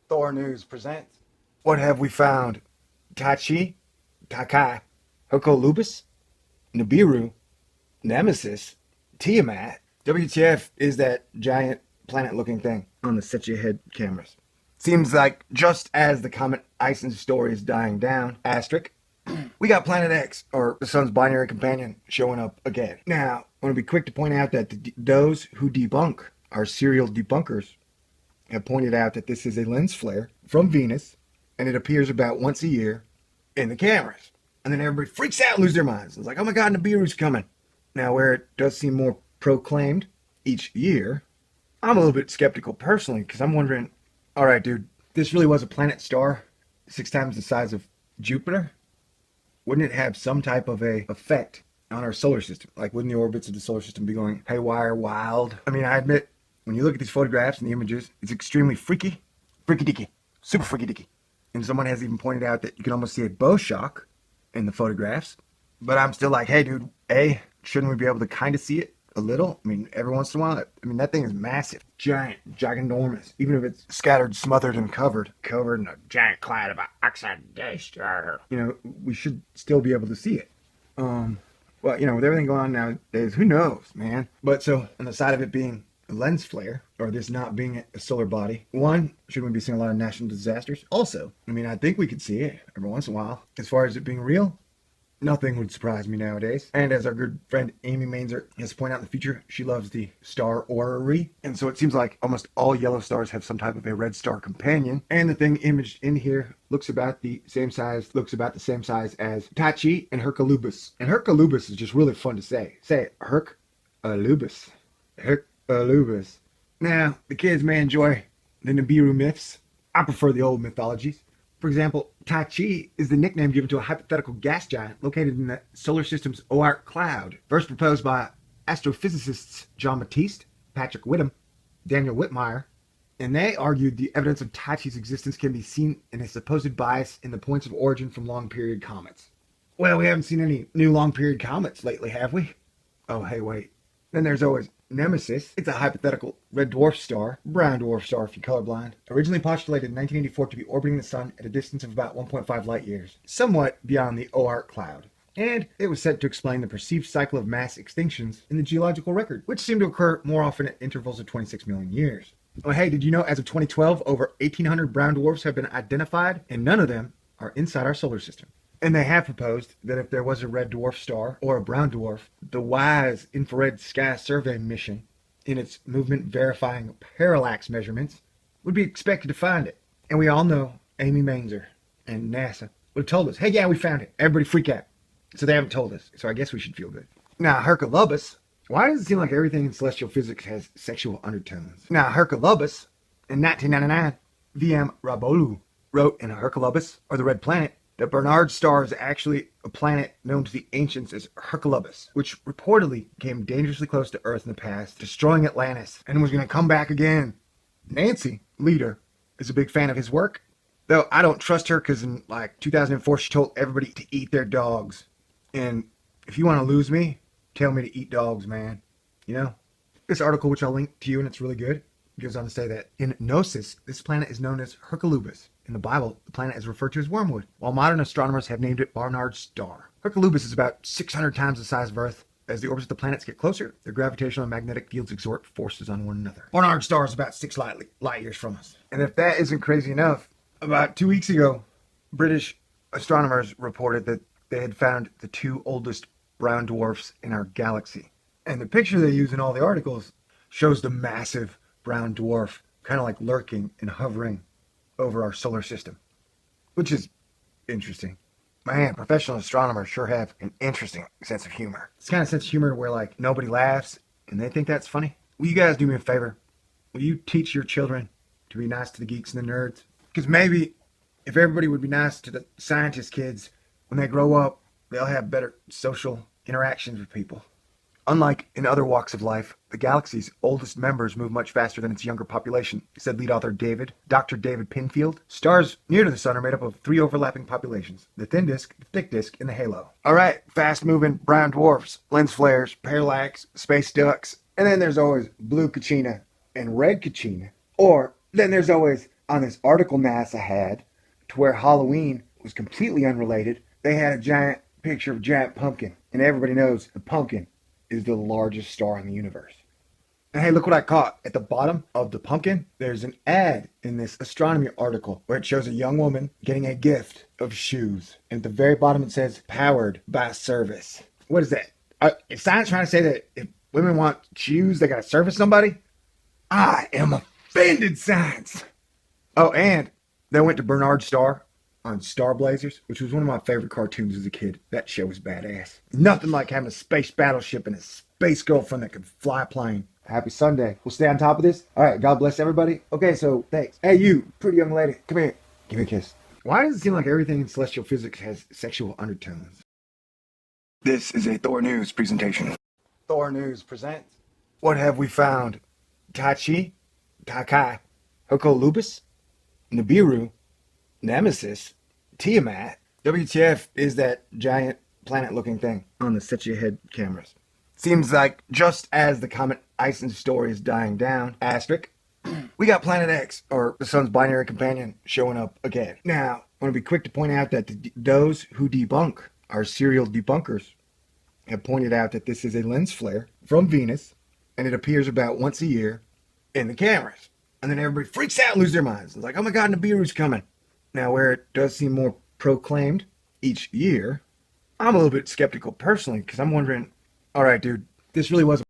Thor News presents. What have we found? Tyche, Tyche, Hercolubus, Nibiru, Nemesis, Tiamat. WTF is that giant planet-looking thing on the set your head cameras. Seems like just as the comet Ison story is dying down, asterisk, we got Planet X, or the sun's binary companion, showing up again. Now, I want to be quick to point out that those who debunk are serial debunkers have pointed out that this is a lens flare from Venus, and it appears about once a year in the cameras. And then everybody freaks out and loses their minds. It's like, oh my God, Nibiru's coming. Now, where it does seem more proclaimed each year, I'm a little bit skeptical personally, because I'm wondering, all right, dude, this really was a planet star 6 times the size of Jupiter? Wouldn't it have some type of a effect on our solar system? Like, wouldn't the orbits of the solar system be going haywire wild? I mean, I admit, when you look at these photographs and the images, it's extremely freaky deaky, super freaky deaky. And someone has even pointed out that you can almost see a bow shock in the photographs. But I'm still like, hey, dude, shouldn't we be able to kind of see it a little? I mean, every once in a while. I mean, that thing is massive, giant, gigantormous. Even if it's scattered, smothered, and covered in a giant cloud of oxide dust. You know, we should still be able to see it. Well, you know, with everything going on nowadays, who knows, man? But so, on the side of it being a lens flare, or this not being a solar body, one, shouldn't we be seeing a lot of national disasters? Also, I mean, I think we could see it every once in a while. As far as it being real, nothing would surprise me nowadays. And as our good friend Amy Mainzer has pointed out in the future, she loves the star orrery. And so it seems like almost all yellow stars have some type of a red star companion. And the thing imaged in here looks about the same size as Tyche and Hercolubus. And Hercolubus is just really fun to say. Say it, Hercolubus. Hercolubus. Now, the kids may enjoy the Nibiru myths. I prefer the old mythologies. For example, Tyche is the nickname given to a hypothetical gas giant located in the solar system's Oort cloud, first proposed by astrophysicists John Batiste, Patrick Whittam, Daniel Whitmire, and they argued the evidence of Tyche's existence can be seen in a supposed bias in the points of origin from long-period comets. Well, we haven't seen any new long-period comets lately, have we? Oh, hey, wait. Then there's always Nemesis. It's a hypothetical red dwarf star, brown dwarf star if you're colorblind, originally postulated in 1984 to be orbiting the sun at a distance of about 1.5 light years, somewhat beyond the Oort cloud. And it was said to explain the perceived cycle of mass extinctions in the geological record, which seem to occur more often at intervals of 26 million years. Oh, hey, did you know as of 2012, over 1,800 brown dwarfs have been identified, and none of them are inside our solar system? And they have proposed that if there was a red dwarf star or a brown dwarf, the WISE infrared sky survey mission, in its movement verifying parallax measurements, would be expected to find it. And we all know Amy Mainzer and NASA would have told us, hey, yeah, we found it. Everybody freak out. So they haven't told us. So I guess we should feel good. Now, Hercolubus, why does it seem like everything in celestial physics has sexual undertones? Now, Hercolubus, in 1999, V.M. Rabolu wrote in Hercolubus, or the Red Planet, that Barnard's star is actually a planet known to the ancients as Hercolubus, which reportedly came dangerously close to Earth in the past, destroying Atlantis, and was going to come back again. Nancy, leader, is a big fan of his work, though I don't trust her because in 2004 she told everybody to eat their dogs. And if you want to lose me, tell me to eat dogs, man. You know? This article, which I'll link to you, and it's really good, goes on to say that in Gnosis, this planet is known as Hercolubus. In the Bible, the planet is referred to as Wormwood, while modern astronomers have named it Barnard's star. Hercolubus is about 600 times the size of Earth. As the orbits of the planets get closer, their gravitational and magnetic fields exert forces on one another. Barnard's star is about 6 light years from us. And if that isn't crazy enough, about 2 weeks ago, British astronomers reported that they had found the 2 oldest brown dwarfs in our galaxy. And the picture they use in all the articles shows the massive brown dwarf kind of like lurking and hovering over our solar system, which is interesting. Man, professional astronomers sure have an interesting sense of humor. It's kind of sense of humor where nobody laughs and they think that's funny. Will you guys do me a favor? Will you teach your children to be nice to the geeks and the nerds? Because maybe if everybody would be nice to the scientist kids, when they grow up, they'll have better social interactions with people. Unlike in other walks of life, the galaxy's oldest members move much faster than its younger population, said lead author Dr. David Pinfield. Stars near to the sun are made up of 3 overlapping populations: the thin disk, the thick disk, and the halo. All right, fast-moving brown dwarfs, lens flares, parallax, space ducks, and then there's always blue Kachina and red Kachina. Or then there's always on this article NASA had to where Halloween was completely unrelated. They had a giant picture of a giant pumpkin, and everybody knows the pumpkin is the largest star in the universe. And hey, look what I caught. At the bottom of the pumpkin, there's an ad in this astronomy article where it shows a young woman getting a gift of shoes. And at the very bottom it says, powered by service. What is that? Is science trying to say that if women want shoes, they gotta service somebody? I am offended, science. Oh, and they went to Bernard Starr on Star Blazers, which was one of my favorite cartoons as a kid. That show was badass. Nothing like having a space battleship and a space girlfriend that could fly a plane. Happy Sunday. We'll stay on top of this. All right, God bless everybody. Okay, so thanks. Hey, you, pretty young lady, come here. Give me a kiss. Why does it seem like everything in celestial physics has sexual undertones? This is a Thor News presentation. Thor News presents, what have we found? Tyche, Tyche, Hercolubus, Nibiru, Nemesis, Tiamat. WTF is that giant planet-looking thing on the set-your-head cameras. Seems like just as the comet Ison story is dying down, asterisk, we got Planet X, or the sun's binary companion, showing up again. Now, I want to be quick to point out that those who debunk, our serial debunkers, have pointed out that this is a lens flare from Venus, and it appears about once a year in the cameras. And then everybody freaks out and loses their minds. It's like, oh my God, Nibiru's coming. Now, where it does seem more proclaimed each year, I'm a little bit skeptical personally, because I'm wondering, all right, dude, this really wasn't